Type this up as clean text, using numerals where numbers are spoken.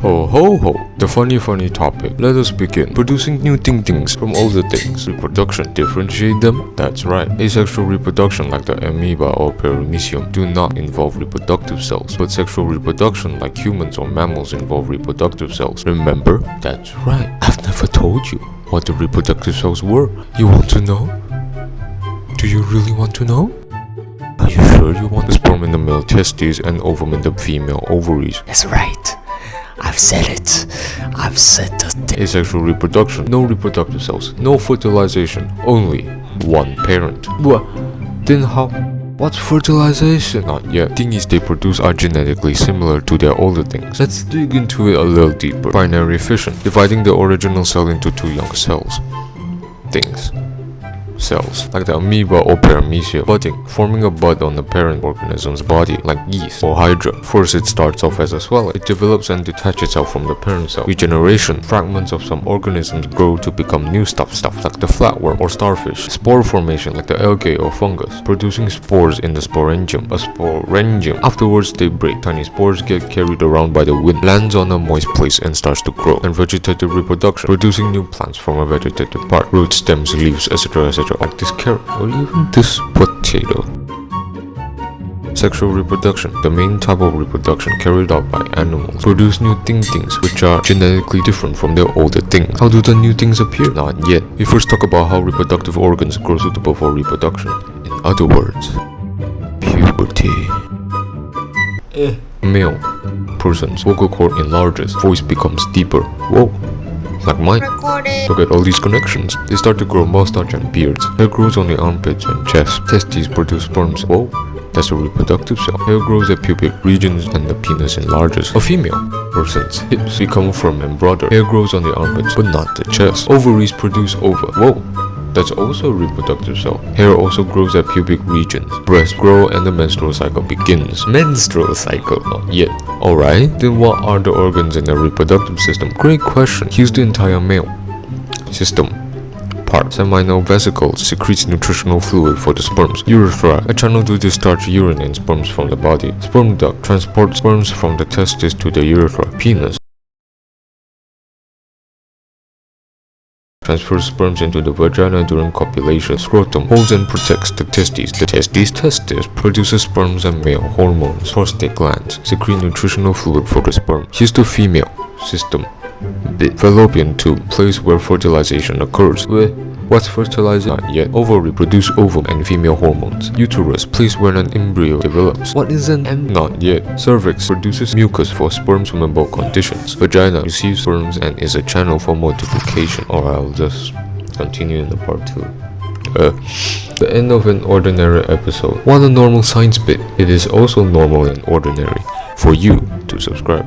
Ho ho ho, the funny topic. Let us begin. Producing new things from older things. Reproduction, differentiate them? That's right. Asexual reproduction like the amoeba or paramecium do not involve reproductive cells, but sexual reproduction like humans or mammals involve reproductive cells. Remember? That's right. I've never told you what the reproductive cells were. You want to know? Do you really want to know? Are you sure you want the sperm in the male testes and ovum in the female ovaries? That's right. I've said it. I've said the thing. Asexual reproduction, no reproductive cells, no fertilization, only one parent. What? Then how? What's fertilization? Not yet. Thingies they produce are genetically similar to their older things. Let's dig into it a little deeper. Binary fission, dividing the original cell into two young cells. Things. Cells, like the amoeba or paramecium. Budding, forming a bud on the parent organism's body, like yeast or hydra. First it starts off as a swelling. It develops and detaches itself from the parent cell. Regeneration, fragments of some organisms grow to become new stuff like the flatworm or starfish. Spore formation, like the algae or fungus, producing spores in the sporangium, a sporangium. Afterwards they break. Tiny spores get carried around by the wind, lands on a moist place and starts to grow. And vegetative reproduction, producing new plants from a vegetative part, roots, stems, leaves, etc. like this carrot or even this potato. Sexual reproduction, the main type of reproduction carried out by animals, produce new things which are genetically different from their older things. How do the new things appear? Not yet. We first talk about how reproductive organs grow suitable for reproduction. In other words, puberty. Male person's vocal cord enlarges, voice becomes deeper. Whoa. Like mine. Look at all these connections. They start to grow mustache and beards. Hair grows on the armpits and chest. Testes produce sperms. Whoa, that's a reproductive cell. Hair grows at pubic regions and the penis enlarges. A female person's hips become firm and broader. Hair grows on the armpits, but not the chest. Ovaries produce ova. Whoa, that's also a reproductive cell. Hair also grows at pubic regions. Breasts grow and the menstrual cycle begins. Menstrual cycle? Not yet. Alright, then what are the organs in the reproductive system? Great question. Here's the entire male system. Part. Seminal vesicles secretes nutritional fluid for the sperms. Urethra, a channel to discharge urine and sperms from the body. Sperm duct transports sperms from the testes to the urethra. Penis transfers sperms into the vagina during copulation. Scrotum holds and protects the testes. The testes produces sperms and male hormones. Prostate glands secrete nutritional fluid for the sperm. Here's the female system. Fallopian tube, place where fertilization occurs. What's fertilizing? Not yet. Ovary produce ovum and female hormones. Uterus, place where an embryo develops. What is an embryo? Not yet. Cervix produces mucus for sperm swimmable conditions. Vagina receives sperms and is a channel for multiplication. Or I'll just continue in the part 2. The end of an ordinary episode. What a normal science bit. It is also normal and ordinary for you to subscribe.